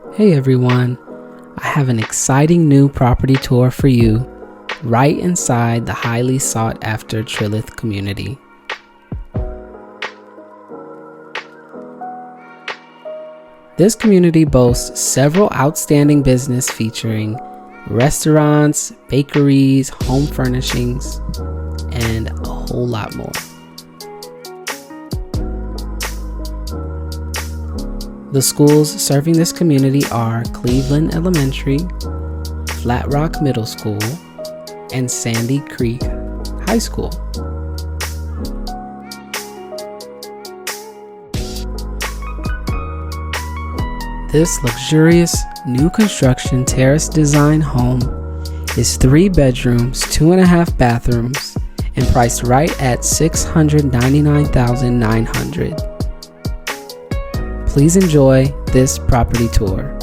Hey everyone, I have an exciting new property tour for you right inside the highly sought after Trilith community. This community boasts several outstanding businesses featuring restaurants, bakeries, home furnishings, and a whole lot more. The schools serving this community are Cleveland Elementary, Flat Rock Middle School, and Sandy Creek High School. This luxurious new construction terrace design home is 3 bedrooms, 2.5 bathrooms, and priced right at $699,900. Please enjoy this property tour.